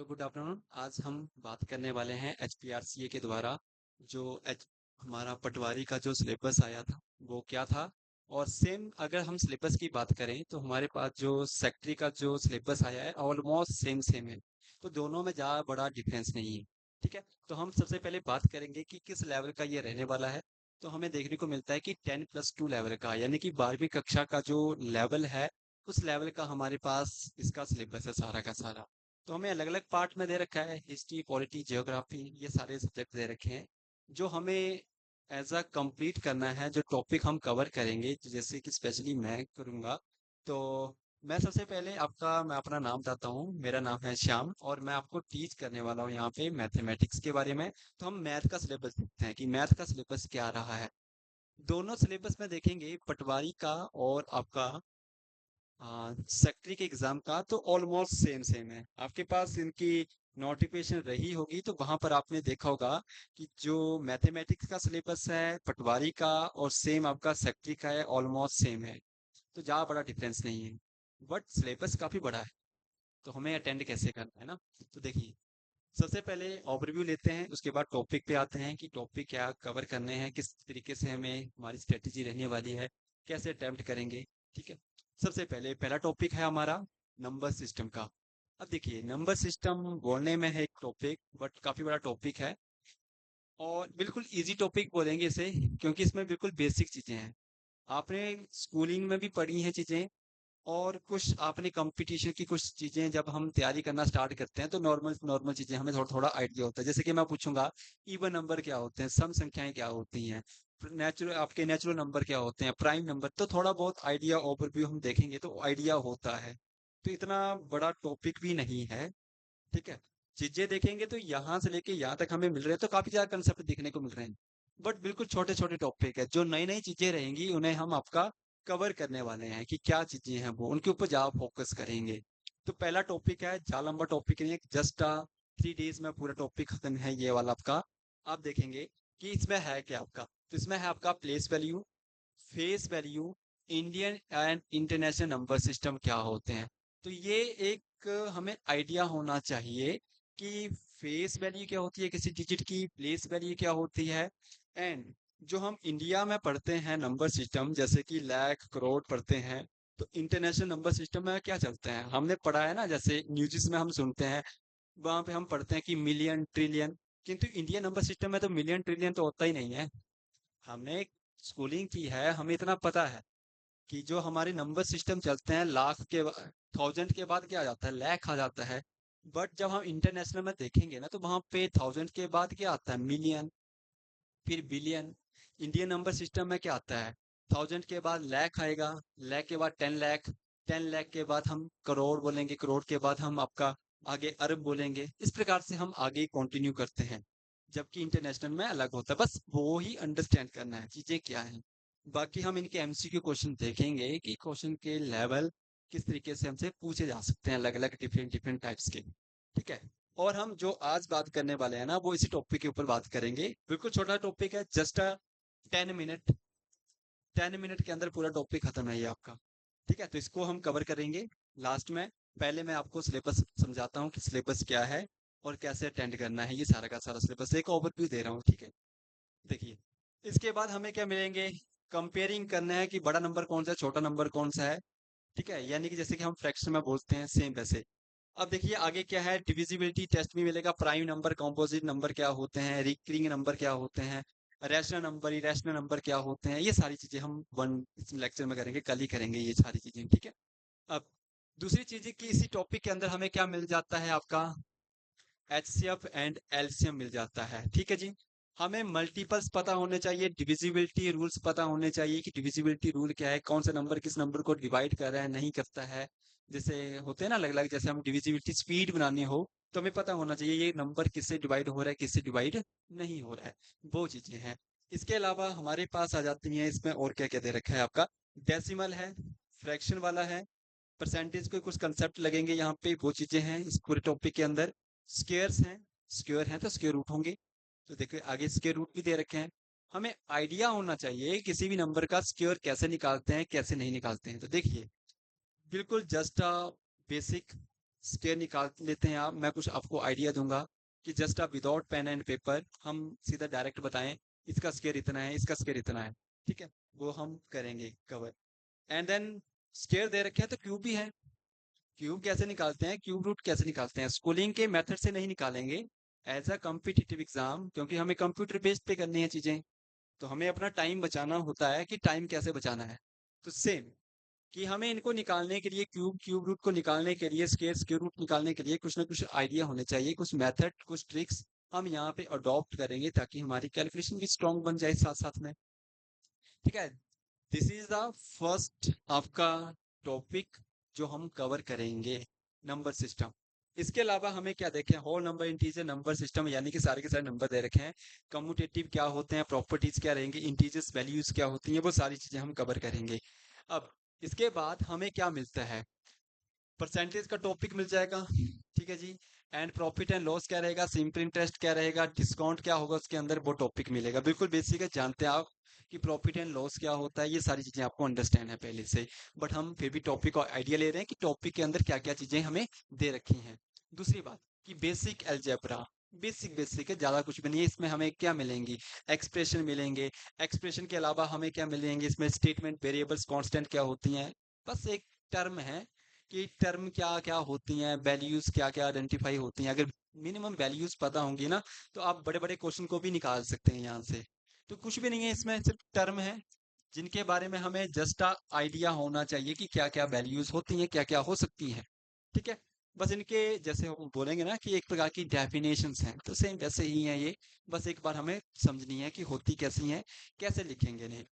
Hello, good afternoon. आज हम बात करने वाले हैं HPRCA के द्वारा जो एच हमारा पटवारी का जो सिलेबस आया था वो क्या था। और सेम अगर हम सिलेबस की बात करें तो हमारे पास जो सेक्रेटरी का जो सिलेबस आया है ऑलमोस्ट सेम सेम है। तो दोनों में ज़्यादा बड़ा डिफरेंस नहीं है। ठीक है, तो हम सबसे पहले बात करेंगे कि किस लेवल का ये रहने वाला है। तो हमें देखने को मिलता है कि 10+2 लेवल का, यानी कि 12वीं कक्षा का जो लेवल है उस लेवल का हमारे पास इसका सिलेबस है सारा का सारा। तो हमें अलग अलग पार्ट में दे रखा है, हिस्ट्री, पॉलिटी, जियोग्राफी, ये सारे सब्जेक्ट दे रखे हैं जो हमें एज अ कंप्लीट करना है। जो टॉपिक हम कवर करेंगे, जैसे कि स्पेशली मैं करूँगा। तो मैं सबसे पहले मैं अपना नाम बताता हूँ। मेरा नाम है श्याम और मैं आपको टीच करने वाला हूँ यहाँ पे मैथमेटिक्स के बारे में। तो हम मैथ का सिलेबस देखते हैं कि मैथ का सिलेबस क्या रहा है। दोनों सिलेबस में देखेंगे, पटवारी का और आपका सेक्रेटरी के एग्जाम का, तो ऑलमोस्ट सेम सेम है। आपके पास इनकी नोटिफिकेशन रही होगी तो वहां पर आपने देखा होगा कि जो मैथमेटिक्स का सिलेबस है पटवारी का और सेम आपका सेक्रेटरी का है, ऑलमोस्ट सेम है। तो ज़्यादा बड़ा डिफरेंस नहीं है, बट सिलेबस काफ़ी बड़ा है। तो हमें अटेंड कैसे करना है ना। तो देखिए, सबसे पहले ओवरव्यू लेते हैं, उसके बाद टॉपिक पे आते हैं कि टॉपिक क्या कवर करने हैं, किस तरीके से हमें हमारी स्ट्रेटेजी रहने वाली है, कैसे अटेम्प्ट करेंगे। ठीक है, सबसे पहले पहला टॉपिक है हमारा नंबर सिस्टम का। अब देखिए, नंबर सिस्टम बोलने में है एक टॉपिक, बट काफ़ी बड़ा टॉपिक है और बिल्कुल इजी टॉपिक बोलेंगे इसे, क्योंकि इसमें बिल्कुल बेसिक चीज़ें हैं। आपने स्कूलिंग में भी पढ़ी हैं चीज़ें, और कुछ आपने कंपटीशन की कुछ चीजें जब हम तैयारी करना स्टार्ट करते हैं तो नॉर्मल नॉर्मल चीजें हमें थोड़ा थोड़ा आइडिया होता है। जैसे कि मैं पूछूंगा इवन नंबर क्या होते हैं, सम संख्याएं क्या होती हैं, नेचुरल आपके नेचुरल नंबर क्या होते हैं, प्राइम नंबर, तो थोड़ा बहुत आइडिया ओवरव्यू हम देखेंगे तो आइडिया होता है। तो इतना बड़ा टॉपिक भी नहीं है। ठीक है, चीजें देखेंगे तो यहाँ से लेके यहाँ तक हमें मिल रहे हैं, तो काफी ज्यादा कंसेप्ट देखने को मिल रहे हैं। बट बिल्कुल छोटे छोटे टॉपिक है, जो नई नई चीजें रहेंगी उन्हें हम आपका कवर करने वाले हैं कि क्या चीजें हैं वो उनके ऊपर ज्यादा फोकस करेंगे। तो पहला टॉपिक है, ज्यादा लंबा टॉपिक नहीं है, जस्ट 3 डेज में पूरा टॉपिक खत्म है ये वाला आपका। आप देखेंगे कि इसमें है क्या आपका। तो इसमें है आपका place value, face value, Indian and international number system क्या होते हैं। तो ये एक हमें आइडिया होना चाहिए कि फेस वैल्यू क्या होती है किसी डिजिट की, प्लेस वैल्यू क्या होती है। एंड जो हम इंडिया में पढ़ते हैं नंबर सिस्टम, जैसे कि लाख करोड़ पढ़ते हैं, तो इंटरनेशनल नंबर सिस्टम में क्या चलते हैं हमने पढ़ा है ना, जैसे न्यूज़ में हम सुनते हैं, वहां पे हम पढ़ते हैं कि मिलियन ट्रिलियन। किंतु इंडियन नंबर सिस्टम में तो मिलियन ट्रिलियन तो होता ही नहीं है। हमने स्कूलिंग की है, हमें इतना पता है कि जो हमारे नंबर सिस्टम चलते हैं लाख के थाउजेंड के बाद क्या आ जाता है, लाख आ जाता है। बट जब हम इंटरनेशनल में देखेंगे ना तो वहां पे थाउजेंड के बाद क्या आता है, मिलियन, फिर बिलियन। इंडियन नंबर सिस्टम में क्या आता है, थाउजेंड के बाद लाख आएगा, लाख के बाद 10 लाख, 10 लाख के बाद हम करोड़ बोलेंगे, करोड़ के बाद हम आपका आगे अरब बोलेंगे। इस प्रकार से हम आगे कंटिन्यू करते हैं, जबकि इंटरनेशनल में अलग होता है। बस वो ही अंडरस्टैंड करना है चीजें क्या हैं। बाकी हम इनके MCQ क्वेश्चन देखेंगे कि क्वेश्चन के लेवल किस तरीके से हमसे पूछे जा सकते हैं, अलग अलग डिफरेंट डिफरेंट टाइप्स के। ठीक है, और हम जो आज बात करने वाले हैं ना वो इसी टॉपिक के ऊपर बात करेंगे। बिल्कुल छोटा टॉपिक है, जस्ट 10 मिनट, 10 मिनट के अंदर पूरा टॉपिक खत्म है ये आपका। ठीक है, तो इसको हम कवर करेंगे लास्ट में। पहले मैं आपको सिलेबस समझाता हूँ कि सिलेबस क्या है और कैसे अटेंड करना है, ये सारा का सारा सिलेबस एक ओवरव्यू दे रहा हूँ। ठीक है, देखिए, इसके बाद हमें क्या मिलेंगे, कंपेयरिंग करना है कि बड़ा नंबर कौन सा है, छोटा नंबर कौन सा है। ठीक है, यानी कि जैसे कि हम फ्रैक्शन में बोलते हैं सेम वैसे। अब देखिए आगे क्या है, डिविजिबिलिटी टेस्ट भी मिलेगा, प्राइम नंबर, कंपोजिट नंबर क्या होते हैं, रिकरिंग नंबर क्या होते हैं, रैशनल नंबर, इरेशनल नंबर क्या होते हैं। ये सारी चीजें हम वन इस लेक्चर में करेंगे, कल ही करेंगे ये सारी चीजें। ठीक है, अब दूसरी चीज कि इसी टॉपिक के अंदर हमें क्या मिल जाता है, आपका HCF एंड LCM मिल जाता है। ठीक है जी, हमें मल्टीपल्स पता होने चाहिए, डिविजिबिलिटी रूल्स पता होने चाहिए कि डिविजिबिलिटी रूल क्या है, कौन सा नंबर किस नंबर को डिवाइड कर रहा है नहीं करता है। जैसे होते हैं ना अलग अलग, जैसे हम डिविजिबिलिटी स्पीड बनानी हो तो हमें पता होना चाहिए ये नंबर किससे डिवाइड हो रहा है, किससे डिवाइड नहीं हो रहा है। वो चीजें हैं। इसके अलावा हमारे पास आ जाती हैं इसमें और क्या क्या दे रखा है आपका, डेसिमल है, फ्रैक्शन वाला है, परसेंटेज के कुछ कंसेप्ट लगेंगे यहाँ पे, वो चीजें हैं इस पूरे टॉपिक के अंदर। स्क्वेयर्स हैं, स्क्वेयर हैं तो स्क्वेयर रूट होंगे। तो देखिए आगे स्क्वेयर रूट भी दे रखे हैं। हमें आइडिया होना चाहिए किसी भी नंबर का स्क्वेयर कैसे निकालते हैं कैसे नहीं निकालते हैं। तो देखिए, बिल्कुल जस्ट बेसिक, स्क्वायर निकाल लेते हैं आप, मैं कुछ आपको आइडिया दूंगा कि जस्ट आप विदाउट पेन एंड पेपर हम सीधा डायरेक्ट बताएं इसका स्क्वायर इतना है, इसका स्क्वायर इतना है, ठीक है, वो हम करेंगे कवर। एंड देन स्क्वायर दे रखे हैं तो क्यूब भी है। क्यूब कैसे निकालते हैं, क्यूब रूट कैसे निकालते हैं, स्कूलिंग के मेथड से नहीं निकालेंगे, एज अ कॉम्पिटिटिव एग्जाम, क्योंकि हमें कंप्यूटर बेस्ड पे करनी है चीजें, तो हमें अपना टाइम बचाना होता है कि टाइम कैसे बचाना है। तो सेम कि हमें इनको निकालने के लिए, क्यूब रूट को निकालने के लिए, स्क्वायर स्क्वायर रूट निकालने के लिए कुछ ना कुछ आइडिया होने चाहिए, कुछ मेथड, कुछ ट्रिक्स हम यहाँ पे अडॉप्ट करेंगे ताकि हमारी कैलकुलेशन भी स्ट्रांग बन जाए साथ साथ में। ठीक है, दिस इज द फर्स्ट आपका टॉपिक जो हम कवर करेंगे, नंबर सिस्टम। इसके अलावा हमें क्या देखें, whole number, integer number system, यानी कि सारे के सारे नंबर दे रखे हैं, कम्यूटेटिव क्या होते हैं, प्रॉपर्टीज क्या रहेंगे, इंटीजर्स वैल्यूज क्या होती हैं, वो सारी चीजें हम कवर करेंगे। अब इसके बाद हमें क्या मिलता है, परसेंटेज का टॉपिक मिल जाएगा, ठीक है जी। एंड प्रॉफिट एंड लॉस क्या रहेगा, सिंपल इंटरेस्ट क्या रहेगा, डिस्काउंट क्या होगा उसके अंदर, वो टॉपिक मिलेगा। बिल्कुल बेसिक है, जानते हैं आप कि प्रॉफिट एंड लॉस क्या होता है, ये सारी चीजें आपको अंडरस्टैंड है पहले से, बट हम फिर भी टॉपिक और आइडिया ले रहे हैं कि टॉपिक के अंदर क्या क्या चीजें हमें दे रखी हैं। दूसरी बात कि बेसिक एल्जेब्रा, बेसिक बेसिक है, ज्यादा कुछ भी नहीं है इसमें। हमें क्या मिलेंगी, एक्सप्रेशन मिलेंगे, एक्सप्रेशन के अलावा हमें क्या मिलेंगे इसमें, स्टेटमेंट, वेरिएबल्स, कांस्टेंट क्या होती हैं, बस एक टर्म है कि टर्म क्या क्या होती हैं, वैल्यूज क्या क्या आइडेंटिफाई होती हैं। अगर मिनिमम वैल्यूज पता होंगी ना, तो आप बड़े बड़े क्वेश्चन को भी निकाल सकते हैं यहाँ से। तो कुछ भी नहीं है इसमें, सिर्फ टर्म है जिनके बारे में हमें जस्ट आइडिया होना चाहिए कि क्या क्या वैल्यूज होती हैं, क्या क्या हो सकती हैं। ठीक है, बस इनके जैसे हम बोलेंगे ना कि एक प्रकार की डेफिनेशंस हैं, तो सेम वैसे ही हैं ये, बस एक बार हमें समझनी है कि होती कैसी हैं, कैसे लिखेंगे इन्हें।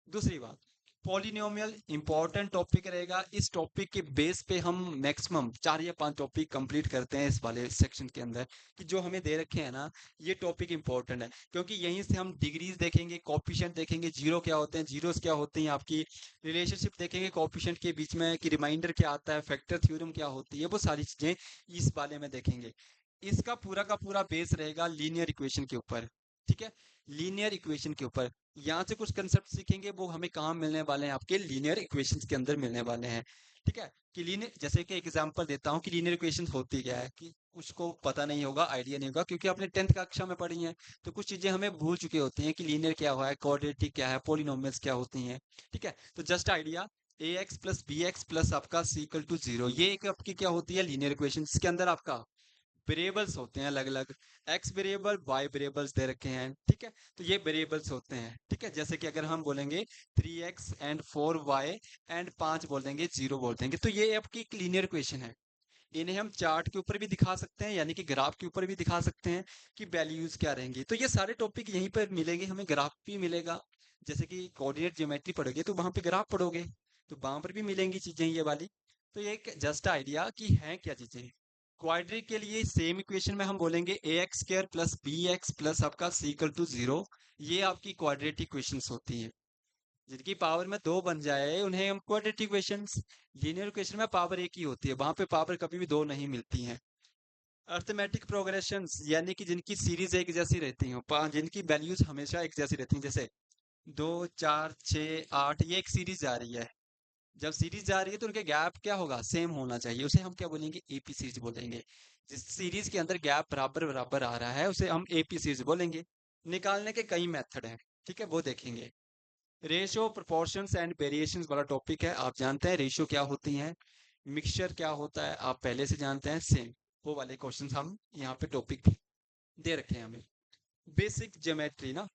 दूसरी बात, पॉलिनोमियल इंपॉर्टेंट टॉपिक रहेगा, इस टॉपिक के बेस पे हम मैक्सिमम 4 या 5 टॉपिक कंप्लीट करते हैं इस वाले सेक्शन के अंदर, कि जो हमें दे रखे हैं ना, ये टॉपिक इंपॉर्टेंट है, क्योंकि यहीं से हम डिग्रीज देखेंगे, कोफिशिएंट देखेंगे, जीरो क्या होते हैं, जीरोस क्या होती हैं, आपकी रिलेशनशिप देखेंगे कोफिशिएंट के बीच में, कि रिमाइंडर क्या आता है, फैक्टर थ्योरम क्या होती है, वो सारी चीजें इस वाले में देखेंगे। इसका पूरा का पूरा बेस रहेगा लीनियर इक्वेशन के ऊपर। ठीक है, लीनियर इक्वेशन के ऊपर यहाँ से कुछ कंसेप्ट सीखेंगे, वो हमें कहाँ मिलने वाले हैं, आपके लीनियर इक्वेशंस के अंदर मिलने वाले हैं। ठीक है, कि लीनियर, जैसे कि एग्जांपल देता हूँ कि लीनियर इक्वेशंस होती क्या है, कि उसको पता नहीं होगा, आइडिया नहीं होगा, क्योंकि आपने 10th कक्षा में पढ़ी है, तो कुछ चीजें हमें भूल चुके होते हैं कि लीनियर क्या हुआ है, क्वाड्रेटिक क्या है, पोलिनोमियल्स क्या होती हैं। ठीक है, तो just idea, A X plus B X plus आपका सी इक्वल टू जीरो, ये एक आपकी क्या होती है, लीनियर इक्वेशन, इसके अंदर आपका वेरिएबल्स होते हैं अलग अलग, एक्स वेरिएबल, वाई वेरिएबल्स दे रखे हैं। ठीक है, तो ये वेरिएबल्स होते हैं। ठीक है, जैसे कि अगर हम बोलेंगे 3x एंड 4y एंड 5 बोल देंगे, 0 बोल देंगे, तो ये आपकी एक लीनियर इक्वेशन है। इन्हें हम चार्ट के ऊपर भी दिखा सकते हैं, यानी कि ग्राफ के ऊपर भी दिखा सकते हैं कि वैल्यूज क्या रहेंगी। तो ये सारे टॉपिक यहीं पर मिलेंगे, हमें ग्राफ भी मिलेगा, जैसे कि कोऑर्डिनेट ज्योमेट्री पढ़ोगे तो वहां पे ग्राफ पढ़ोगे, तो वहां पर भी मिलेंगी चीजें ये वाली। तो ये एक जस्ट आइडिया कि है क्या चीजें। क्वाड्रिक के लिए सेम इक्वेशन में हम बोलेंगे A X square plus B X plus आपका सी इक्वल टू जीरो, ये आपकी क्वाड्रेटिक इक्वेशंस होती हैं। जिनकी पावर में 2 बन जाए उन्हें हम क्वाड्रेटिक इक्वेशंस। लीनियर इक्वेशन में पावर एक ही होती है, वहां पे पावर कभी भी 2 नहीं मिलती हैं। अर्थमेटिक प्रोग्रेशंस, यानी कि जिनकी सीरीज एक जैसी रहती हैं, जिनकी वैल्यूज हमेशा एक जैसी रहती हैं, जैसे 2 4 6 8, ये एक सीरीज जा रही है। जब सीरीज जा रही है तो उनके गैप क्या होगा, सेम होना चाहिए, उसे हम क्या बोलेंगे, एपी सीरीज बोलेंगे। जिस सीरीज के अंदर गैप बराबर बराबर आ रहा है उसे हम एपी सीरीज बोलेंगे। निकालने के कई मेथड हैं, ठीक है, वो देखेंगे। रेशियो, प्रोपोर्शंस एंड वेरिएशंस वाला टॉपिक है, आप जानते हैं रेशियो क्या होती हैं, मिक्सचर क्या होता है, आप पहले से जानते हैं, सेम वो वाले क्वेश्चंस हम यहाँ पे टॉपिक दे रखे हैं हमें। बेसिक ज्योमेट्री ना,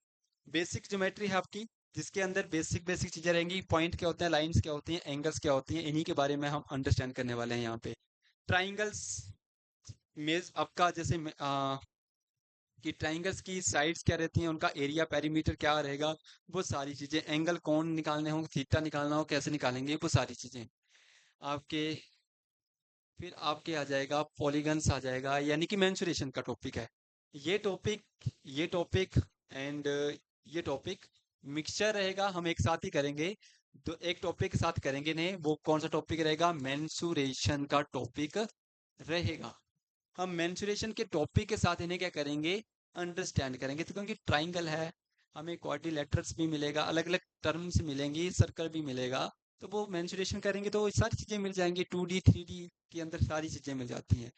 बेसिक ज्योमेट्री है आपकी, जिसके अंदर बेसिक बेसिक चीजें रहेंगी, पॉइंट क्या होते हैं, लाइंस क्या होती हैं, एंगल्स क्या होती हैं, इन्हीं के बारे में हम अंडरस्टैंड करने वाले हैं यहाँ पे। ट्राइंगल्स में आपका जैसे कि ट्राइंगल्स की साइड्स क्या रहती हैं, उनका एरिया पेरीमीटर क्या रहेगा, वो सारी चीजें, एंगल कौन निकालने हो, थीटा निकालना हो, कैसे निकालेंगे, वो सारी चीजें आपके। फिर आपके आ जाएगा पॉलीगन्स आ जाएगा, यानी कि मेंसुरेशन का टॉपिक है ये टॉपिक, ये टॉपिक एंड ये टॉपिक मिक्सचर रहेगा, हम एक साथ ही करेंगे। तो एक टॉपिक के साथ करेंगे नहीं, वो कौन सा टॉपिक रहेगा, मेंसुरेशन का टॉपिक रहेगा। हम मेंसुरेशन के टॉपिक के साथ इन्हें क्या करेंगे, अंडरस्टैंड करेंगे। तो क्योंकि ट्राइंगल है, हमें क्वाड्रिलेटरल्स भी मिलेगा, अलग अलग टर्म्स मिलेंगी, सर्कल भी मिलेगा, तो वो मेंसुरेशन करेंगे तो सारी चीज़ें मिल जाएंगी, 2D 3D के अंदर सारी चीज़ें मिल जाती हैं।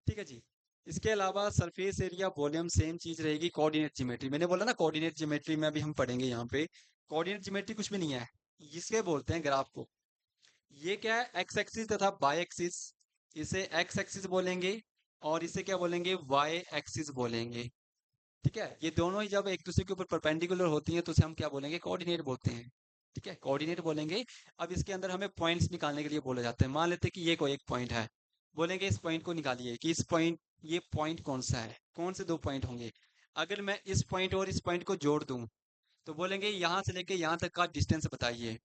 ठीक है जी। इसके अलावा सरफेस एरिया वॉल्यूम सेम चीज रहेगी। कोऑर्डिनेट ज्योमेट्री मैंने बोला ना, कोऑर्डिनेट ज्योमेट्री में अभी हम पढ़ेंगे यहाँ पे। कोऑर्डिनेट ज्योमेट्री कुछ भी नहीं है, इसके बोलते हैं ग्राफ को। ये क्या है, एक्स एक्सिस तथा वाई एक्सिस। इसे एक्स एक्सिस बोलेंगे और इसे क्या बोलेंगे, वाई एक्सिस बोलेंगे। ठीक है, ये दोनों ही जब एक दूसरे के ऊपर परपेंडिकुलर होती हैं तो उसे हम क्या बोलेंगे, कोऑर्डिनेट बोलते हैं। ठीक है, कोऑर्डिनेट बोलेंगे। अब इसके अंदर हमें पॉइंट्स निकालने के लिए बोला जाता है। मान लेते हैं कि ये कोई एक पॉइंट है, बोलेंगे इस पॉइंट को निकालिए कि इस पॉइंट, ये पॉइंट कौन सा है, कौन से दो पॉइंट होंगे। अगर मैं इस पॉइंट और इस पॉइंट को जोड़ दूं तो बोलेंगे यहाँ से लेके यहाँ तक का डिस्टेंस बताइए।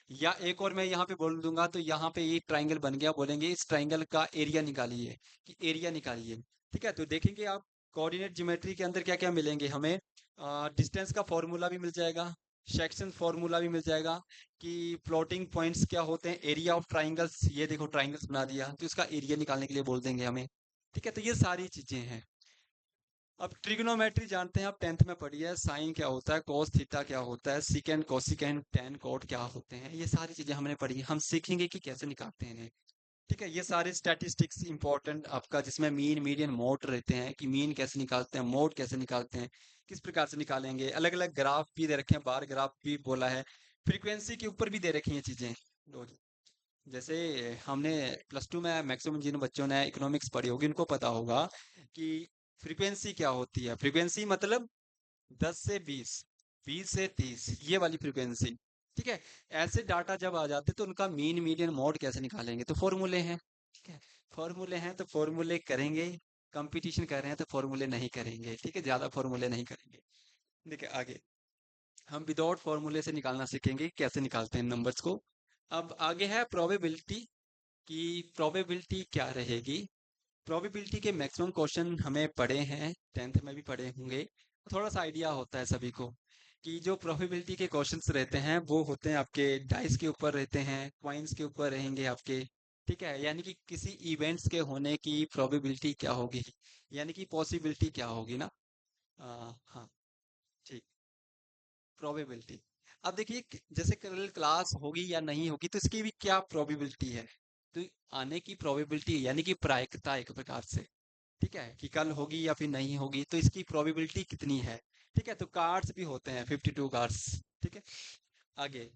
या एक और मैं यहाँ पे बोल दूंगा तो यहाँ पे ये ट्राइंगल बन गया, बोलेंगे इस ट्राइंगल का एरिया निकालिए, कि एरिया निकालिए। ठीक है, तो देखेंगे आप कोऑर्डिनेट ज्योमेट्री के अंदर क्या क्या मिलेंगे हमें। डिस्टेंस का फॉर्मूला भी मिल जाएगा, सेक्शन फॉर्मूला भी मिल जाएगा, कि फ्लोटिंग पॉइंट्स क्या होते हैं, एरिया ऑफ ट्राइंगल्स, ये देखो ट्राइंगल्स बना दिया तो इसका एरिया निकालने के लिए बोल देंगे हमें। ठीक है, तो ये सारी चीजें हैं। अब ट्रिग्नोमेट्री जानते हैं, आप 10th में पढ़ी है, साइन क्या होता है, कोस थीटा क्या होता है, सिकेंड कोसिकेंड टैन कोट क्या होते हैं, ये सारी चीजें हमने पढ़ी हैं। हम सीखेंगे कि कैसे निकालते हैं इन्हें। ठीक है, ये सारे स्टैटिस्टिक्स इंपॉर्टेंट आपका, जिसमें मीन मीडियन मोड रहते हैं, कि मीन कैसे निकालते हैं, मोड कैसे निकालते हैं, किस प्रकार से निकालेंगे। अलग अलग ग्राफ भी दे रखे हैं, बार ग्राफ भी बोला है, फ्रीक्वेंसी के ऊपर भी दे रखी हैं चीजें। जैसे हमने +2 में मैक्सिमम जिन बच्चों ने इकोनॉमिक्स पढ़ी होगी उनको पता होगा कि फ्रीक्वेंसी क्या होती है। फ्रीक्वेंसी मतलब 10 से 20, 20 से 30, ये वाली फ्रीक्वेंसी। ठीक है, ऐसे डाटा जब आ जाते तो उनका मीन मीडियन मोड कैसे निकालेंगे, तो फॉर्मूले हैं। ठीक है, फॉर्मूले हैं तो फॉर्मूले करेंगे। कंपटीशन कर रहे हैं तो फॉर्मूले नहीं करेंगे। ठीक है, ज्यादा फॉर्मूले नहीं करेंगे। देखिए आगे हम विदाउट फॉर्मूले से निकालना सीखेंगे, कैसे निकालते हैं नंबर्स को। अब आगे है प्रोबेबिलिटी, कि प्रोबेबिलिटी क्या रहेगी। प्रोबेबिलिटी के मैक्सिमम क्वेश्चन हमें पढ़े हैं, 10th में भी पढ़े होंगे, थोड़ा सा आइडिया होता है सभी को, कि जो प्रोबेबिलिटी के क्वेश्चंस रहते हैं वो होते हैं आपके डाइस के ऊपर रहते हैं, क्वाइंस के ऊपर रहेंगे आपके। ठीक है, यानी कि किसी इवेंट्स के होने की प्रोबेबिलिटी क्या होगी, यानी कि पॉसिबिलिटी क्या होगी ना। हाँ, ठीक, प्रोबेबिलिटी। अब देखिए जैसे कल क्लास होगी या नहीं होगी तो इसकी भी क्या प्रोबेबिलिटी है, तो आने की प्रोबेबिलिटी यानी कि प्रायिकता एक प्रकार से। ठीक है, कि कल होगी या फिर नहीं होगी तो इसकी प्रोबेबिलिटी कितनी है। ठीक है, तो कार्ड्स भी होते हैं 52 कार्ड्स। ठीक है, आगे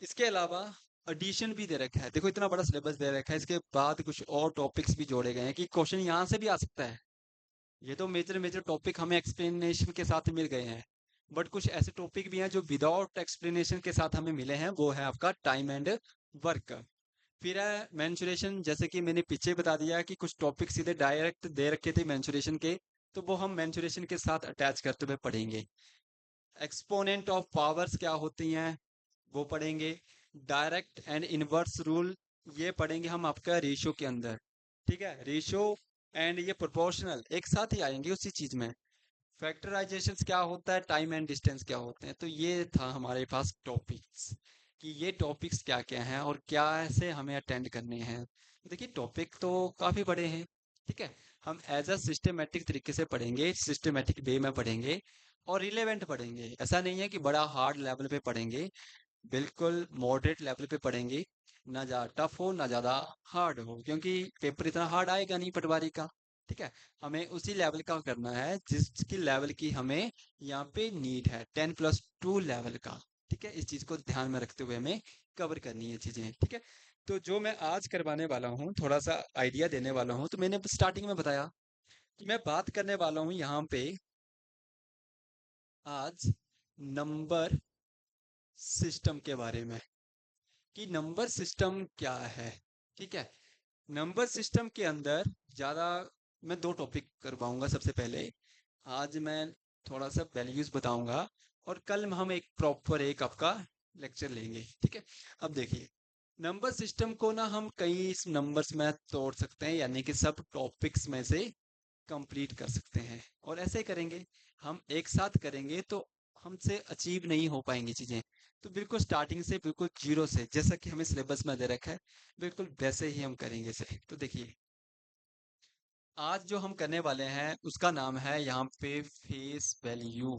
इसके अलावा एडिशन भी दे रखा है। देखो इतना बड़ा सिलेबस दे रखा है, इसके बाद कुछ और टॉपिक्स भी जोड़े गए हैं कि क्वेश्चन यहाँ से भी आ सकता है। ये तो मेजर मेजर टॉपिक हमें एक्सप्लेनेशन के साथ मिल गए हैं, बट कुछ ऐसे टॉपिक भी हैं जो विदाउट एक्सप्लेनेशन के साथ हमें मिले हैं, वो है आपका टाइम एंड वर्क। फिर है मेंसुरेशन, जैसे कि मैंने पीछे बता दिया कि कुछ टॉपिक सीधे डायरेक्ट दे रखे थे मेंसुरेशन के, तो वो हम मेंसुरेशन के साथ अटैच करते हुए पढ़ेंगे। एक्सपोनेंट ऑफ पावर्स क्या होती हैं वो पढ़ेंगे। डायरेक्ट एंड इनवर्स रूल, ये पढ़ेंगे हम आपका रेशियो के अंदर। ठीक है, रेशियो एंड ये प्रोपोर्शनल एक साथ ही आएंगे उसी चीज में। फैक्टराइजेशन क्या होता है, टाइम एंड डिस्टेंस क्या होते हैं। तो ये था हमारे पास टॉपिक्स, कि ये टॉपिक्स क्या क्या हैं और क्या ऐसे हमें अटेंड करने हैं। देखिए टॉपिक तो काफी बड़े हैं। ठीक है, हम एज अ सिस्टमेटिक तरीके से पढ़ेंगे, सिस्टमेटिक वे में पढ़ेंगे और रिलेवेंट पढ़ेंगे। ऐसा नहीं है कि बड़ा हार्ड लेवल पे पढ़ेंगे, बिल्कुल मॉडरेट लेवल पे पढ़ेंगे। ना ज्यादा टफ हो ना ज्यादा हार्ड हो, क्योंकि पेपर इतना हार्ड आएगा नहीं पटवारी का। ठीक है, हमें उसी लेवल का करना है जिसकी लेवल की हमें यहाँ पे नीड है, 10+2 लेवल का। ठीक है, इस चीज को ध्यान में रखते हुए हमें कवर करनी है चीजें। ठीक है, तो जो मैं आज करवाने वाला हूँ, थोड़ा सा आइडिया देने वाला हूँ, तो मैंने स्टार्टिंग में बताया कि मैं बात करने वाला हूँ यहाँ पे आज नंबर सिस्टम के बारे में, कि नंबर सिस्टम क्या है। ठीक है, नंबर सिस्टम के अंदर ज्यादा मैं दो टॉपिक करवाऊंगा। सबसे पहले आज मैं थोड़ा सा वैल्यूज बताऊंगा और कल हम एक प्रॉपर एक आपका लेक्चर लेंगे। ठीक है, अब देखिए नंबर सिस्टम को ना हम कई नंबर्स में तोड़ सकते हैं, यानी कि सब टॉपिक्स में से कंप्लीट कर सकते हैं। और ऐसे करेंगे, हम एक साथ करेंगे तो हमसे अचीव नहीं हो पाएंगी चीजें। तो बिल्कुल स्टार्टिंग से, बिल्कुल जीरो से, जैसा कि हमें सिलेबस में दे रखा है बिल्कुल वैसे ही हम करेंगे इसे। तो देखिए आज जो हम करने वाले हैं उसका नाम है यहाँ पे फेस वैल्यू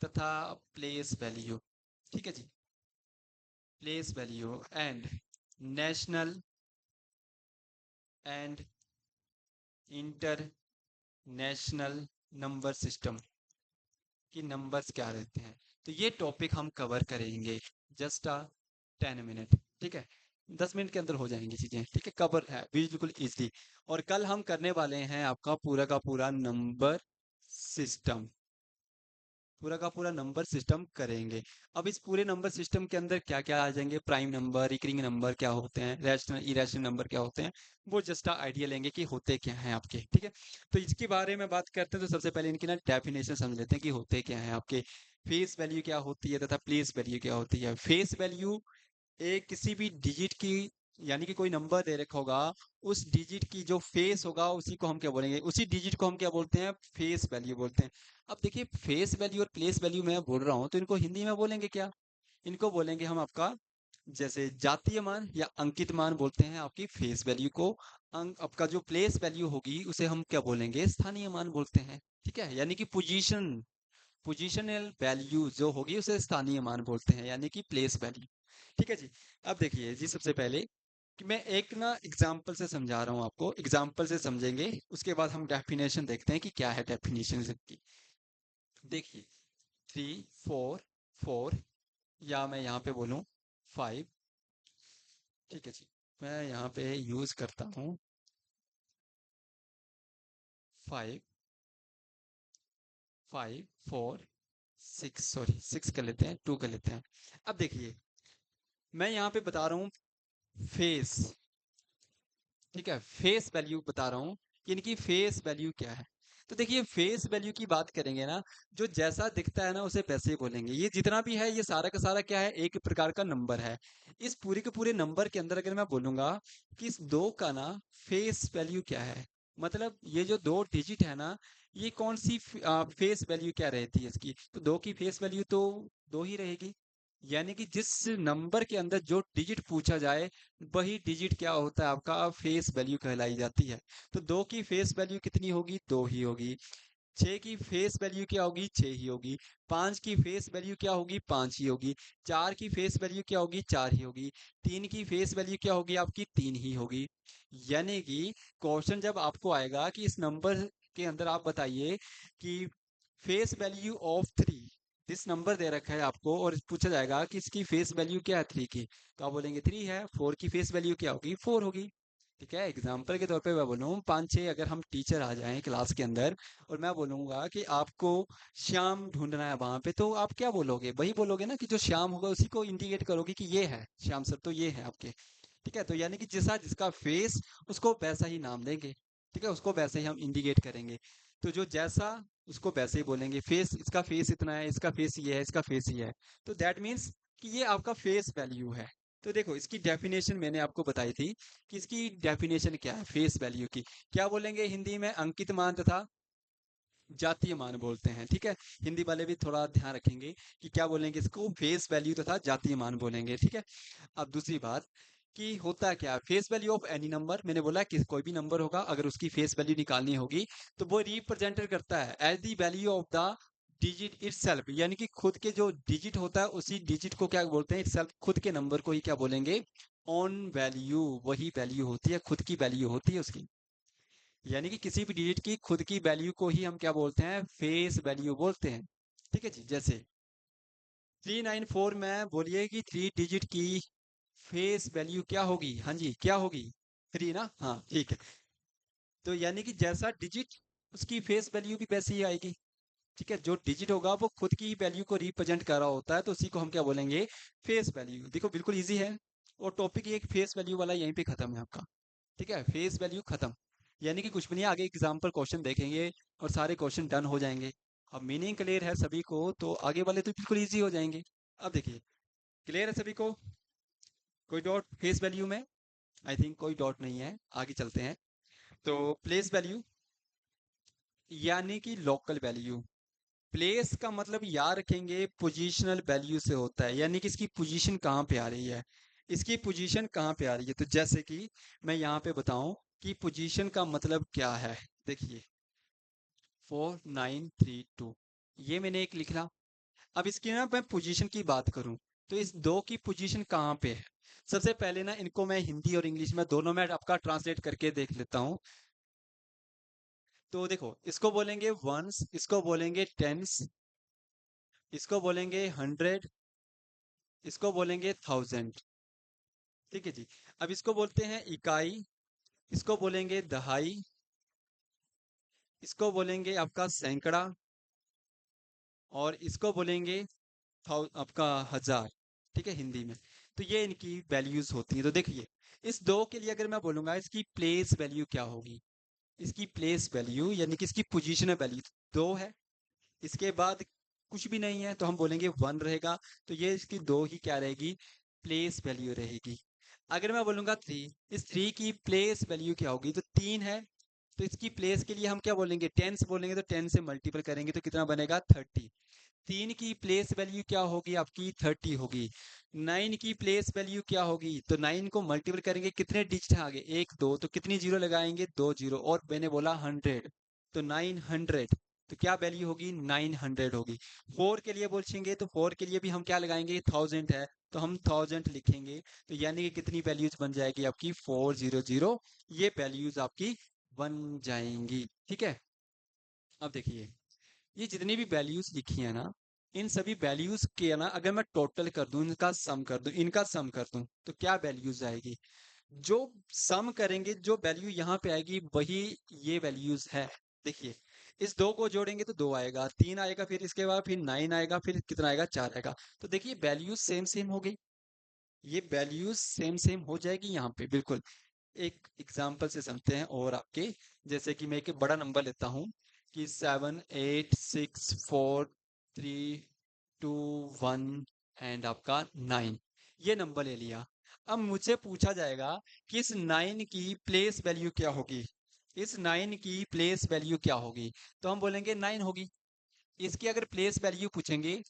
तथा प्लेस वैल्यू। ठीक है जी। Place value and national and international number system कि नंबर्स क्या रहते हैं। तो ये टॉपिक हम कवर करेंगे जस्ट 10 मिनट, ठीक है। 10 मिनट के अंदर हो जाएंगी चीजें, ठीक है, कवर है बिल्कुल इजली। और कल हम करने वाले हैं आपका पूरा का पूरा नंबर सिस्टम, पूरा का पूरा नंबर सिस्टम करेंगे। अब इस पूरे नंबर सिस्टम के अंदर क्या क्या आ जाएंगे, प्राइम नंबर, रिकरिंग नंबर क्या होते हैं, रैशनल इरेशनल नंबर क्या होते हैं, वो जस्ट आइडिया लेंगे कि होते क्या हैं आपके, ठीक है। तो इसके बारे में बात करते हैं तो सबसे पहले इनकी ना डेफिनेशन समझ लेते हैं कि होते क्या हैं आपके। फेस वैल्यू क्या होती है तथा प्लेस वैल्यू क्या होती है। फेस वैल्यू एक किसी भी डिजिट की, यानी कि कोई नंबर दे रखा होगा, उस डिजिट की जो फेस होगा उसी को हम क्या बोलेंगे, उसी डिजिट को हम क्या बोलते हैं, फेस वैल्यू बोलते हैं। अब देखिए फेस वैल्यू और प्लेस वैल्यू मैं बोल रहा हूँ तो इनको हिंदी में बोलेंगे क्या, इनको बोलेंगे हम आपका जैसे जातीय मान या अंकित मान बोलते हैं आपकी फेस वैल्यू को। आपका जो प्लेस वैल्यू होगी उसे हम क्या बोलेंगे, स्थानीय मान बोलते हैं, ठीक है। यानी कि पोजीशनल वैल्यू जो होगी उसे स्थानीय मान बोलते हैं, यानी कि प्लेस वैल्यू, ठीक है जी। अब देखिए जी, सबसे पहले कि मैं एक ना एग्जाम्पल से समझा रहा हूँ आपको, एग्जाम्पल से समझेंगे, उसके बाद हम डेफिनेशन देखते हैं कि क्या है डेफिनेशन की। देखिए 3 4 4, या मैं यहाँ पे बोलूँ 5, ठीक है जी। मैं यहाँ पे यूज करता हूँ 5 5 4 6, सॉरी 6 कर लेते हैं, 2 कर लेते हैं। अब देखिए मैं यहाँ पे बता रहा हूँ फेस, ठीक है, फेस वैल्यू बता रहा हूँ कि इनकी फेस वैल्यू क्या है। तो देखिए फेस वैल्यू की बात करेंगे ना, जो जैसा दिखता है ना उसे वैसे ही बोलेंगे। ये जितना भी है ये सारा का सारा क्या है, एक प्रकार का नंबर है। इस पूरे के पूरे नंबर के अंदर अगर मैं बोलूंगा कि इस दो का ना फेस वैल्यू क्या है, मतलब ये जो दो डिजिट है ना, ये कौन सी फेस वैल्यू क्या रहती है इसकी, तो दो की फेस वैल्यू तो दो ही रहेगी। यानी कि जिस नंबर के अंदर जो डिजिट पूछा जाए वही डिजिट क्या होता है आपका फेस वैल्यू कहलाई जाती है। तो दो की फेस वैल्यू कितनी होगी, दो ही होगी। छह की फेस वैल्यू क्या होगी, छह ही होगी। पांच की फेस वैल्यू क्या होगी, पांच ही होगी। चार की फेस वैल्यू क्या होगी, चार ही होगी। तीन की फेस वैल्यू क्या होगी आपकी, तीन ही होगी। यानी कि क्वेश्चन जब आपको आएगा कि इस नंबर के अंदर आप बताइए कि face value of three, this number दे रखा है आपको और पूछा जाएगा कि इसकी फेस वैल्यू क्या है थ्री की, तो आप बोलेंगे थ्री है। फोर की फेस वैल्यू क्या होगी, फोर होगी, ठीक है। एग्जाम्पल के तौर पे मैं बोलूँ पाँच छः अगर हम टीचर आ जाएं क्लास के अंदर और मैं बोलूंगा कि आपको श्याम ढूंढना है वहां पे, तो आप क्या बोलोगे, वही बोलोगे ना कि जो श्याम होगा उसी को इंडिकेट करोगे कि ये है श्याम सर, तो ये है आपके, ठीक है। तो यानी कि जैसा जिसका फेस उसको वैसा ही नाम देंगे, ठीक है, उसको वैसे ही हम इंडिकेट करेंगे। तो जो जैसा उसको वैसे ही बोलेंगे, फेस इसका फेस इतना है, इसका फेस ये है, इसका फेस ये है, तो दैट मीन्स कि ये आपका फेस वैल्यू है। तो देखो इसकी डेफिनेशन मैंने आपको बताई थी कि इसकी डेफिनेशन क्या है फेस वैल्यू की, क्या बोलेंगे हिंदी में, अंकित मान तथा जातीय मान बोलते हैं, ठीक है। हिंदी वाले भी थोड़ा ध्यान रखेंगे कि क्या बोलेंगे, इसको फेस वैल्यू तथा जातीय मान बोलेंगे, ठीक है। अब दूसरी बात कि होता क्या है face value of any number, मैंने बोला कि कोई भी नंबर होगा अगर उसकी फेस वैल्यू निकालनी होगी तो वो रिप्रेजेंट करता है as the value of the digit itself, यानी कि खुद के जो डिजिट होता है उसी डिजिट को क्या बोलते हैं, इटसेल्फ, खुद के नंबर को ही क्या बोलेंगे, ऑन वैल्यू, वही वैल्यू होती है, खुद की वैल्यू होती है उसकी। यानी कि किसी भी डिजिट की खुद की वैल्यू को ही हम क्या बोलते हैं, फेस वैल्यू बोलते हैं, ठीक है जी। जैसे 394 में बोलिए कि थ्री डिजिट की फेस वैल्यू क्या होगी, हाँ जी क्या होगी, थ्री ना, हाँ ठीक है। तो यानी कि जैसा डिजिट उसकी फेस वैल्यू भी वैसी ही आएगी, ठीक है। जो डिजिट होगा वो खुद की वैल्यू को रिप्रेजेंट कर रहा होता है तो उसी को हम क्या बोलेंगे, फेस वैल्यू। देखो बिल्कुल इजी है, और टॉपिक एक फेस वैल्यू वाला यहीं पे खत्म है आपका, ठीक है, फेस वैल्यू खत्म। यानी कि कुछ भी नहीं, आगे एग्जाम्पल क्वेश्चन देखेंगे और सारे क्वेश्चन डन हो जाएंगे। अब मीनिंग क्लियर है सभी को तो आगे वाले तो बिल्कुल इजी हो जाएंगे। अब देखिए क्लियर है सभी को, कोई डॉट फेस वैल्यू में, आई थिंक कोई डॉट नहीं है, आगे चलते हैं। तो प्लेस वैल्यू यानी कि लोकल वैल्यू, प्लेस का मतलब याद रखेंगे पोजीशनल वैल्यू से होता है, यानी कि इसकी पोजीशन कहाँ पे आ रही है, इसकी पोजीशन कहाँ पे आ रही है। तो जैसे कि मैं यहाँ पे बताऊं कि पोजीशन का मतलब क्या है, देखिए 4932, ये मैंने एक लिखा। अब इसकी ना मैं पोजीशन की बात करूं तो इस दो की पोजीशन कहाँ पे है? सबसे पहले ना इनको मैं हिंदी और इंग्लिश में दोनों में आपका ट्रांसलेट करके देख लेता हूँ। तो देखो, इसको बोलेंगे वंस, इसको बोलेंगे टेंस, इसको बोलेंगे हंड्रेड, इसको बोलेंगे थाउजेंड। ठीक है जी। अब इसको बोलते हैं इकाई, इसको बोलेंगे दहाई, इसको बोलेंगे आपका सैकड़ा, और इसको बोलेंगे आपका हजार। ठीक है, हिंदी में। तो ये इनकी वैल्यूज होती है। तो देखिए, इस दो के लिए अगर मैं बोलूंगा इसकी प्लेस वैल्यू क्या होगी, इसकी प्लेस वैल्यू यानी कि इसकी पोजीशन वैल्यू दो है, इसके बाद कुछ भी नहीं है तो हम बोलेंगे वन रहेगा। तो ये इसकी दो ही क्या रहेगी, प्लेस वैल्यू रहेगी। अगर मैं बोलूंगा थ्री, इस थ्री की प्लेस वैल्यू क्या होगी, तो तीन है, तो इसकी प्लेस के लिए हम क्या बोलेंगे, टेंस बोलेंगे, तो टेन से मल्टीपल करेंगे तो कितना बनेगा, 30। तीन की प्लेस वैल्यू क्या होगी आपकी, 30 होगी। नाइन की प्लेस वैल्यू क्या होगी, तो नाइन को मल्टीपल करेंगे, कितने डिजिट है आगे, एक दो, तो कितनी जीरो लगाएंगे, दो जीरो, और मैंने बोला 100, तो 900, तो क्या वैल्यू होगी, 900 होगी। फोर के लिए पूछेंगे तो फोर के लिए भी हम क्या लगाएंगे, 1000 है, तो हम 1000 लिखेंगे। तो यानी कि कितनी वैल्यूज बन जाएगी आपकी, 400, ये वैल्यूज आपकी बन जाएंगी। ठीक है। अब देखिए, ये जितनी भी वैल्यूज लिखी है ना, इन सभी वैल्यूज के ना अगर मैं टोटल कर दूं, इनका सम कर दूं, इनका सम कर दूं, तो क्या वैल्यूज आएगी, जो सम करेंगे जो वैल्यू यहाँ पे आएगी वही ये वैल्यूज है। देखिए, इस दो को जोड़ेंगे तो दो आएगा, तीन आएगा, फिर इसके बाद फिर नाइन आएगा, फिर कितना आएगा, चार आएगा। तो देखिए वैल्यूज सेम सेम हो गई, ये वैल्यूज सेम सेम हो जाएगी यहाँ पे बिल्कुल। एक एग्जाम्पल से समझते हैं और आपके, जैसे कि मैं एक बड़ा नंबर लेता हूँ कि 7, 8, 6, 4, 3, 2, 1 एंड आपका 9, ये नंबर ले लिया। अब मुझसे पूछा जाएगा कि इस 9 की प्लेस वैल्यू क्या होगी, इस 9 की प्लेस वैल्यू क्या होगी, तो हम बोलेंगे 9 होगी। इसकी अगर प्लेस वैल्यू पूछेंगे,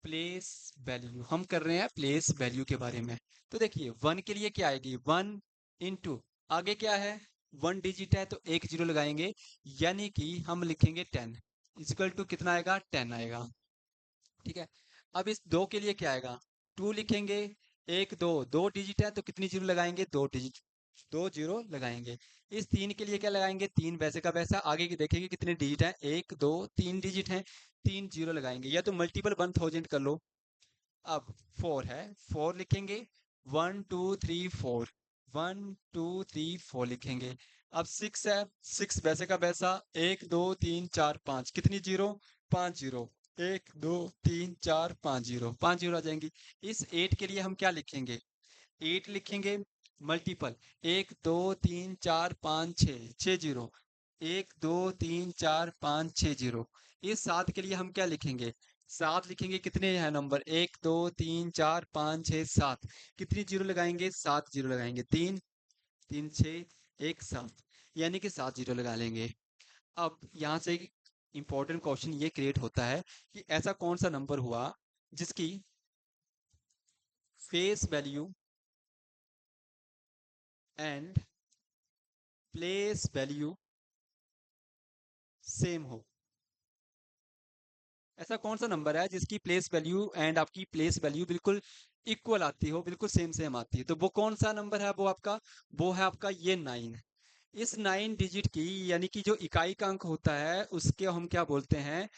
प्लेस वैल्यू हम कर रहे हैं प्लेस वैल्यू के बारे में, तो देखिए वन के लिए क्या आएगी, वन इंटू, आगे क्या है, वन डिजिट है तो एक जीरो लगाएंगे, यानी कि हम लिखेंगे 10, इक्वल टू कितना आएगा, 10 आएगा। ठीक है। अब इस दो के लिए क्या आएगा, टू लिखेंगे, एक दो, दो डिजिट है तो कितनी जीरो लगाएंगे, दो डिजिट, दो जीरो लगाएंगे। इस तीन के लिए क्या लगाएंगे, तीन वैसे का वैसा, आगे की देखेंगे कितने डिजिट है, एक दो तीन डिजिट है, तीन जीरो लगाएंगे, या तो मल्टीपल 1000 कर लो। अब फोर है, फोर लिखेंगे, 1 2 3 4, 1 2 3 4 लिखेंगे। अब सिक्स है, सिक्स वैसे का वैसा, एक दो तीन चार पाँच, कितनी जीरो, पाँच जीरो, एक दो तीन चार पाँच जीरो, पाँच जीरो आ जाएंगी। इस एट के लिए हम क्या लिखेंगे, एट लिखेंगे, मल्टीपल, एक दो तीन चार पाँच छ, छः जीरो, एक दो तीन चार पाँच छः जीरो। इस सात के लिए हम क्या लिखेंगे, सात लिखेंगे, कितने हैं नंबर, एक दो तीन चार पाँच छः सात, कितनी जीरो लगाएंगे, सात जीरो लगाएंगे, तीन, तीन छः, एक सात, यानी कि सात जीरो लगा लेंगे। अब यहाँ से इंपॉर्टेंट क्वेश्चन ये क्रिएट होता है कि ऐसा कौन सा नंबर हुआ जिसकी face value and place value same हो। ऐसा कौन सा नंबर है जिसकी प्लेस वैल्यू एंड आपकी प्लेस वैल्यू बिल्कुल इक्वल आती हो, बिल्कुल सेम सेम आती है, तो वो कौन सा नंबर है, वो आपका, वो है आपका ये 9। इस 9 डिजिट की यानी कि जो इकाई का अंक होता है उसके हम क्या बोलते हैं,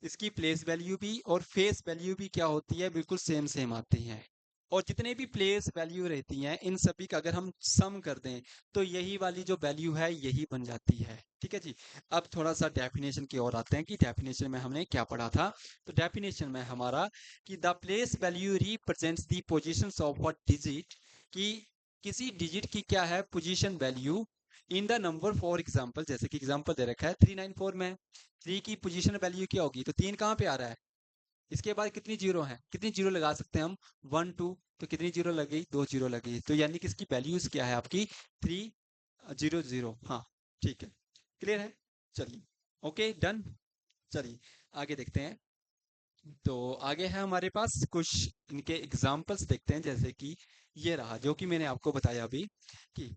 इसकी प्लेस वैल्यू भी और फेस वैल्यू भी क्या होती है, बिल्कुल सेम सेम आती हैं। और जितने भी प्लेस वैल्यू रहती हैं इन सभी का अगर हम सम कर दें तो यही वाली जो वैल्यू है यही बन जाती है। ठीक है जी। अब थोड़ा सा डेफिनेशन की ओर आते हैं कि डेफिनेशन में हमने क्या पढ़ा था। तो डेफिनेशन में हमारा कि the place value represents the positions of a digit, कि किसी डिजिट की क्या है position value in the number, for example जैसे कि एग्जांपल दे रखा है 394 में, थ्री की पोजीशन वैल्यू क्या होगी, तो तीन कहाँ पे आ रहा है, इसके बाद कितनी जीरो है, कितनी जीरो लगा सकते हैं हम, वन टू, तो कितनी जीरो लगी, दो जीरो लगी, तो यानी कि इसकी वैल्यूज क्या है आपकी, 300। हाँ, ठीक है, क्लियर है। चलिए, ओके डन। चलिए आगे देखते हैं। तो आगे है हमारे पास कुछ इनके एग्जाम्पल्स देखते हैं, जैसे कि ये रहा जो कि मैंने आपको बताया अभी कि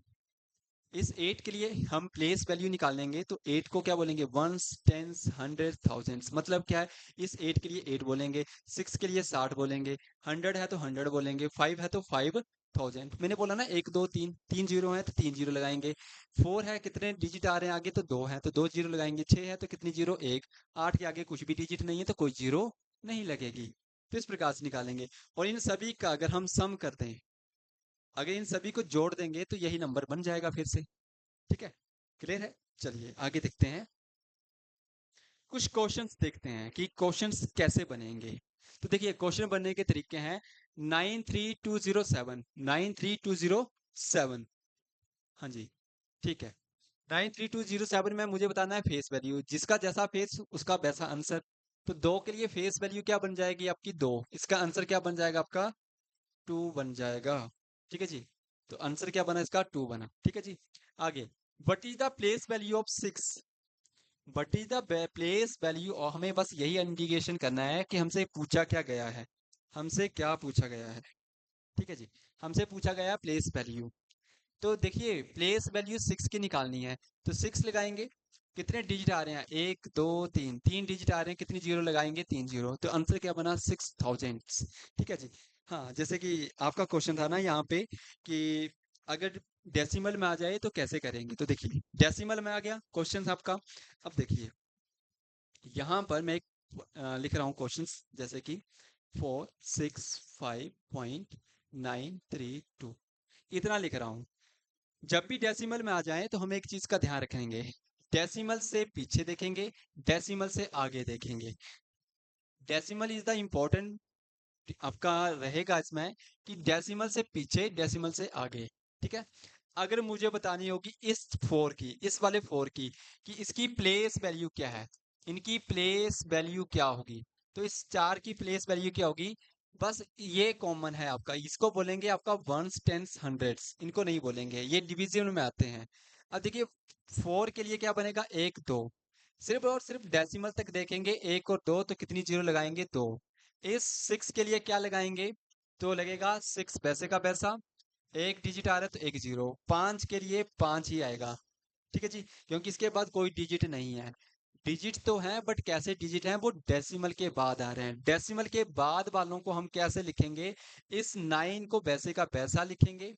इस 8 के लिए हम प्लेस वैल्यू निकालेंगे तो 8 को क्या बोलेंगे, वंस, टेंस, हंड्रेड, थाउजेंड्स। मतलब क्या है, इस 8 के लिए 8 बोलेंगे, 6 के लिए 60 बोलेंगे, 100 है तो 100 बोलेंगे, 5 है तो 5000। मैंने बोला ना, एक दो तीन, तीन जीरो है तो तीन जीरो लगाएंगे। 4 है, कितने डिजिट आ रहे हैं आगे, तो दो है तो दो जीरो लगाएंगे। 6 है तो कितनी जीरो, एक। 8 के आगे कुछ भी डिजिट नहीं है तो कोई जीरो नहीं लगेगी। तो इस प्रकार से निकालेंगे। और इन सभी का अगर हम सम कर दें, अगर इन सभी को जोड़ देंगे तो यही नंबर बन जाएगा फिर से। ठीक है, क्लियर है। चलिए आगे देखते हैं, कुछ क्वेश्चंस देखते हैं कि क्वेश्चंस कैसे बनेंगे। तो देखिए, क्वेश्चन बनने के तरीके हैं। 93207, 93207। हाँ जी, ठीक है। 93207 में मुझे बताना है फेस वैल्यू, जिसका जैसा फेस उसका वैसा आंसर। तो दो के लिए फेस वैल्यू क्या बन जाएगी आपकी, दो। इसका आंसर क्या बन जाएगा आपका, टू बन जाएगा। ठीक है जी। तो आंसर क्या बना इसका, टू बना। ठीक है जी। आगे, what is the place value of six. What is the place value, और हमें बस यही इंडिकेशन करना है कि हमसे पूछा क्या गया है, हमसे क्या पूछा गया है। ठीक है जी। हमसे पूछा गया प्लेस वैल्यू। तो देखिए, प्लेस वैल्यू सिक्स की निकालनी है। तो सिक्स लगाएंगे, कितने डिजिट आ रहे हैं, एक दो तीन, तीन डिजिट आ रहे हैं, कितनी जीरो लगाएंगे, तीन जीरो। तो आंसर क्या बना, 6000। ठीक है जी। हाँ, जैसे कि आपका क्वेश्चन था ना यहाँ पे कि अगर डेसिमल में आ जाए तो कैसे करेंगे। तो देखिए, डेसिमल में आ गया क्वेश्चन आपका। अब देखिए, यहाँ पर मैं एक लिख रहा हूँ क्वेश्चंस, जैसे कि 465.932, इतना लिख रहा हूँ। जब भी डेसिमल में आ जाए तो हम एक चीज का ध्यान रखेंगे, डेसिमल से पीछे देखेंगे, डेसिमल से आगे देखेंगे। डेसिमल इज द इम्पोर्टेंट आपका रहेगा इसमें, कि डेसिमल से पीछे, डेसिमल से आगे। ठीक है। अगर मुझे बतानी होगी इस फोर की, इस वाले फोर की, कि इसकी प्लेस वैल्यू क्या है, इनकी प्लेस वैल्यू क्या होगी, तो इस चार की प्लेस वैल्यू क्या होगी, बस ये कॉमन है आपका, इसको बोलेंगे आपका वंस, टेंस, हंड्रेड्स, इनको नहीं बोलेंगे, ये डिवीजन में आते हैं। अब देखिए, फोर के लिए क्या बनेगा, एक दो, सिर्फ और सिर्फ डेसिमल तक देखेंगे, एक और दो, तो कितनी जीरो लगाएंगे, दो। इस सिक्स के लिए क्या लगाएंगे, तो लगेगा सिक्स पैसे का पैसा, एक डिजिट आ रहा है तो एक जीरो। पांच के लिए पांच ही आएगा। ठीक है जी, क्योंकि इसके बाद कोई डिजिट नहीं है। डिजिट तो है बट कैसे डिजिट हैं, वो डेसिमल के बाद आ रहे हैं। डेसिमल के बाद वालों को हम कैसे लिखेंगे, इस नाइन को वैसे का वैसा लिखेंगे,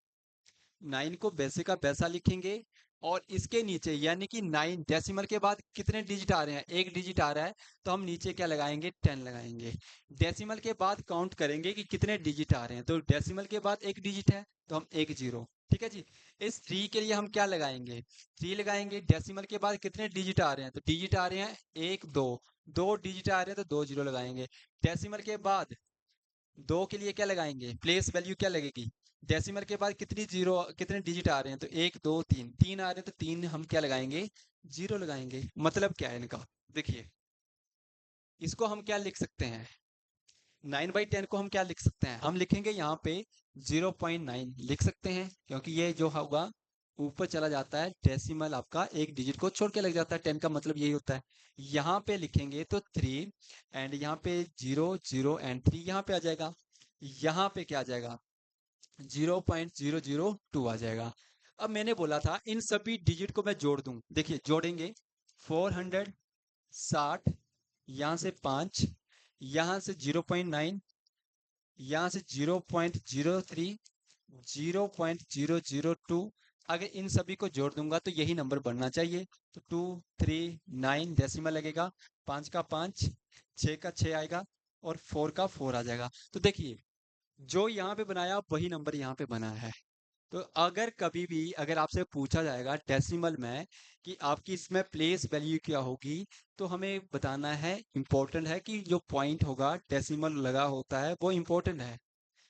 नाइन को वैसे का वैसा लिखेंगे। और इसके नीचे, यानी कि नाइन डेसिमल के बाद कितने डिजिट आ रहे हैं, एक डिजिट आ रहा है, तो हम नीचे क्या लगाएंगे, 10 लगाएंगे। डेसिमल के बाद काउंट करेंगे कि कितने डिजिट आ रहे हैं, तो डेसिमल के बाद एक डिजिट है तो हम एक जीरो। ठीक है जी। इस थ्री के लिए हम क्या लगाएंगे, थ्री लगाएंगे, डेसिमल के बाद कितने डिजिट आ रहे हैं, तो डिजिट आ रहे हैं एक दो, दो डिजिट आ रहे हैं तो दो जीरो लगाएंगे। डेसिमल के बाद दो के लिए क्या लगाएंगे, प्लेस वैल्यू क्या लगेगी, डेसिमल के बाद कितनी जीरो, कितने डिजिट आ रहे हैं, तो एक दो तीन, तीन आ रहे हैं तो तीन हम क्या लगाएंगे, जीरो लगाएंगे। मतलब क्या है इनका, देखिए, इसको हम क्या लिख सकते हैं, 9/10 को हम क्या लिख सकते हैं, हम लिखेंगे यहाँ पे 0.9 लिख सकते हैं, क्योंकि ये जो होगा ऊपर चला जाता है, डेसिमल आपका एक डिजिट को छोड़ के लग जाता है, 10 का मतलब यही होता है। यहाँ पे लिखेंगे तो थ्री, एंड यहाँ पे जीरो, जीरो एंड थ्री यहाँ पे आ जाएगा। यहाँ पे क्या आ जाएगा, 0.002 आ जाएगा। अब मैंने बोला था इन सभी डिजिट को मैं जोड़ दूं, देखिए जोड़ेंगे, 460, यहाँ से 5, यहाँ से 0.9, यहाँ से 0.03, 0.002, अगर इन सभी को जोड़ दूंगा तो यही नंबर बनना चाहिए। तो 239 डेसिमल लगेगा, पाँच का पाँच, छः का छः आएगा, और फोर का फोर आ जाएगा। तो देखिए, जो यहाँ पे बनाया वही नंबर यहाँ पे बना है। तो अगर कभी भी अगर आपसे पूछा जाएगा डेसिमल में कि आपकी इसमें प्लेस वैल्यू क्या होगी, तो हमें बताना है, इम्पोर्टेंट है कि जो पॉइंट होगा डेसिमल लगा होता है वो इम्पोर्टेंट है,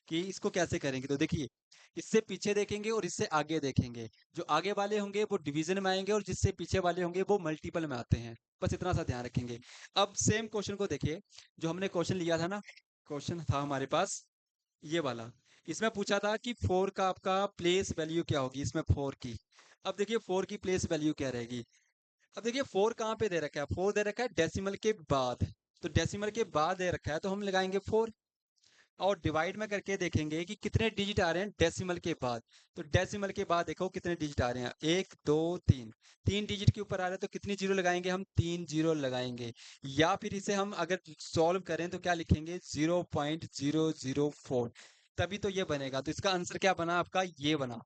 कि इसको कैसे करेंगे। तो देखिए, इससे पीछे देखेंगे और इससे आगे देखेंगे, जो आगे वाले होंगे वो डिवीजन में आएंगे और जिससे पीछे वाले होंगे वो मल्टीपल में आते हैं। बस इतना सा ध्यान रखेंगे। अब सेम क्वेश्चन को देखिए, जो हमने क्वेश्चन लिया था ना, क्वेश्चन था हमारे पास ये वाला, इसमें पूछा था कि फोर का आपका प्लेस वैल्यू क्या होगी, इसमें फोर की। अब देखिए, फोर की प्लेस वैल्यू क्या रहेगी। अब देखिए, फोर कहाँ पे दे रखा है, फोर दे रखा है डेसिमल के बाद, तो डेसिमल के बाद दे रखा है तो हम लगाएंगे फोर। और डिवाइड में करके देखेंगे कि कितने डिजिट आ रहे हैं डेसिमल के बाद। तो डेसिमल के बाद देखो कितने डिजिट आ रहे हैं, 1 2 3। 3 डिजिट के ऊपर आ रहा है तो कितनी जीरो लगाएंगे हम, 3 जीरो लगाएंगे। या फिर इसे हम अगर सॉल्व करें तो क्या लिखेंगे, 0.004। तभी तो ये बनेगा। तो इसका आंसर क्या बना आपका, ये बना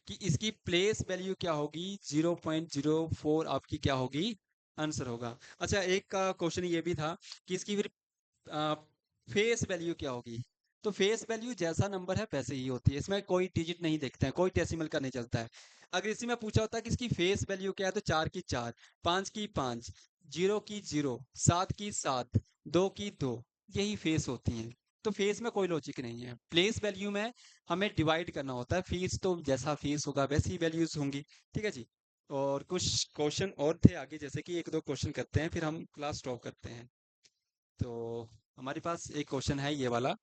कि इसकी प्लेस वैल्यू क्या होगी, 0.04 आपकी क्या होगी, आंसर होगा। अच्छा, एक का क्वेश्चन ये भी था कि इसकी फिर फेस वैल्यू क्या होगी। तो फेस वैल्यू जैसा नंबर है वैसे ही होती है, इसमें कोई डिजिट नहीं देखते हैं, कोई डेसिमल का नहीं चलता है। अगर इसी में पूछा होता है कि इसकी फेस वैल्यू क्या है, तो 4 की 4, 5 की 5, 0 की 0, 7 की 7, 2 की 2, यही फेस होती हैं। तो फेस में कोई लॉजिक नहीं है। प्लेस वैल्यू में हमें डिवाइड करना होता है, फीस तो जैसा फीस होगा वैसी वैल्यूज होंगी। ठीक है जी। और कुछ क्वेश्चन और थे आगे, जैसे कि एक दो क्वेश्चन करते हैं फिर हम क्लास स्टॉप करते हैं। तो हमारे पास एक क्वेश्चन है ये वाला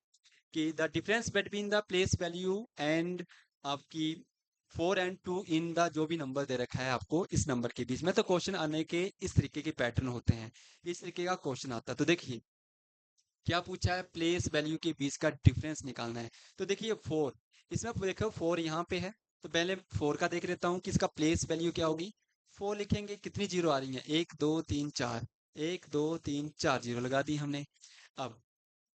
कि the difference between the place value and आपकी 4 and 2 इन द, जो भी नंबर दे रखा है आपको इस नंबर के बीच में। तो क्वेश्चन आने के इस तरीके के पैटर्न होते हैं, इस तरीके का क्वेश्चन आता है। तो देखिए क्या पूछा है, प्लेस वैल्यू के बीच का डिफरेंस निकालना है। तो देखिए 4, इसमें देखो 4 यहाँ पे है, तो पहले 4 का देख लेता हूँ कि इसका प्लेस वैल्यू क्या होगी। 4 लिखेंगे, कितनी जीरो आ रही है, 1 2 3 4, 1 2 3 4 जीरो लगा दी हमने। अब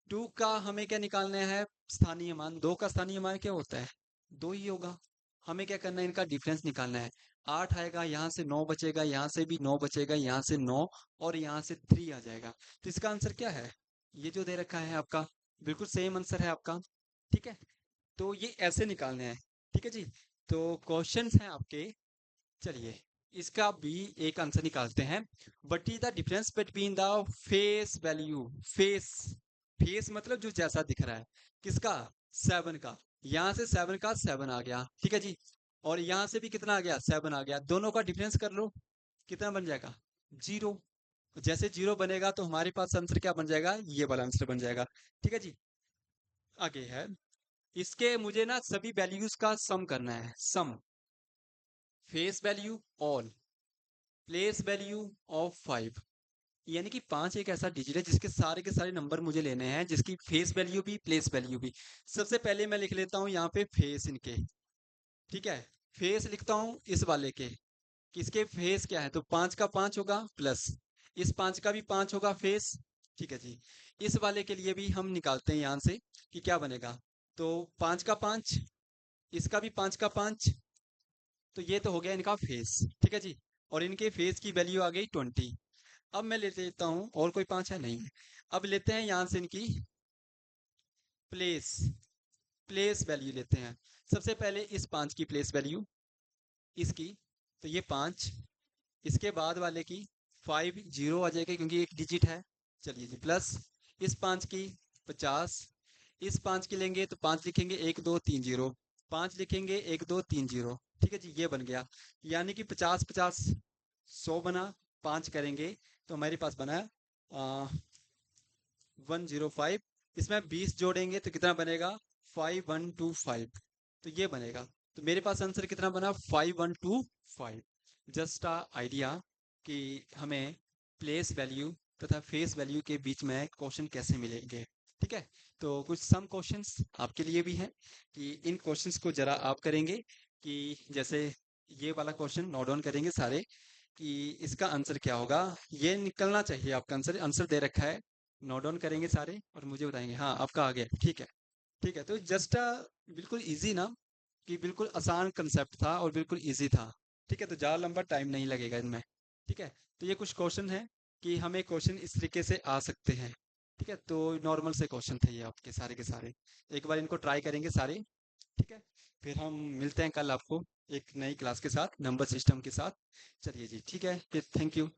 2 का हमें क्या निकालना है, स्थानीय मान। 2 का स्थानीय मान क्या होता है, 2 ही होगा। हमें क्या करना है, इनका डिफरेंस निकालना है। 8 आएगा, यहाँ से 9 बचेगा, यहाँ से भी 9 बचेगा, यहाँ से 9, और यहाँ से 3 आ जाएगा। तो इसका आंसर क्या है, ये जो दे रखा है आपका, बिल्कुल सेम आंसर है आपका। ठीक है, तो ये ऐसे निकालने हैं। ठीक है जी। तो क्वेश्चंस हैं आपके, चलिए इसका भी एक आंसर निकालते हैं। But is the difference between the face value, face, face मतलब जो जैसा दिख रहा है, किसका, 7 का। यहाँ से 7 का 7 आ गया, ठीक है जी। और यहाँ से भी कितना आ गया, 7 आ गया। दोनों का डिफरेंस कर लो, कितना बन जाएगा, 0। जैसे 0 बनेगा तो हमारे पास आंसर क्या बन जाएगा, ये वाला आंसर बन जाएगा। ठीक है जी। आगे है, इसके मुझे ना सभी वैल्यूज का सम करना है, sum. Face value all, place value of 5, यानी कि 5 एक ऐसा डिजिट है जिसके सारे के सारे नंबर मुझे लेने हैं, जिसकी फेस वैल्यू भी प्लेस वैल्यू भी। सबसे पहले मैं लिख लेता हूँ यहाँ पे फेस इनके। ठीक है, फेस लिखता हूँ इस वाले के, किसके फेस क्या है, तो 5 का 5 होगा, प्लस इस 5 का भी 5 होगा फेस। ठीक है जी। इस वाले के लिए भी हम निकालते हैं यहाँ से कि क्या बनेगा, तो 5 का 5, इसका भी 5 का 5। तो ये तो हो गया इनका फेस। ठीक है जी। और इनके फेस की वैल्यू आ गई 20। अब मैं ले लेता हूँ, और कोई 5 है नहीं है। अब लेते हैं यहाँ से इनकी प्लेस, प्लेस वैल्यू लेते हैं। सबसे पहले इस 5 की प्लेस वैल्यू, इसकी, तो ये 5, इसके बाद वाले की 5 जीरो आ जाएगा क्योंकि एक डिजिट है। चलिए जी, प्लस इस 5 की 50, इस 5 की लेंगे तो 5 लिखेंगे, 1 2 3 0, 5 लिखेंगे, 1 2 3 0। ठीक है जी, ये बन गया। यानी कि 50 50 100 बना, 5 करेंगे तो हमारे पास बना 105। इसमें 20 जोड़ेंगे तो कितना बनेगा, 5125। तो ये बनेगा। तो मेरे पास आंसर कितना बना, 5125। जस्ट अ आइडिया कि हमें प्लेस वैल्यू तथा फेस वैल्यू के बीच में क्वेश्चन कैसे मिलेंगे। ठीक है, तो कुछ सम क्वेश्चंस आपके लिए भी हैं कि इन क्वेश्चंस को जरा आप करेंगे कि जैसे ये वाला क्वेश्चन नोट डाउन करेंगे सारे कि इसका आंसर क्या होगा। ये निकलना चाहिए आपका आंसर, आंसर दे रखा है, नोट डाउन करेंगे सारे और मुझे बताएंगे। हाँ, आपका आ गया, ठीक है। ठीक है, तो जस्ट बिल्कुल इजी ना, कि बिल्कुल आसान कंसेप्ट था और बिल्कुल इजी था। ठीक है, तो ज़्यादा लंबा टाइम नहीं लगेगा इनमें। ठीक है, तो ये कुछ क्वेश्चन है कि हमें क्वेश्चन इस तरीके से आ सकते हैं। ठीक है, तो नॉर्मल से क्वेश्चन थे ये आपके सारे के सारे। एक बार इनको ट्राई करेंगे सारे। ठीक है, फिर हम मिलते हैं कल आपको एक नई क्लास के साथ, नंबर सिस्टम के साथ। चलिए जी, ठीक है, फिर थैंक यू।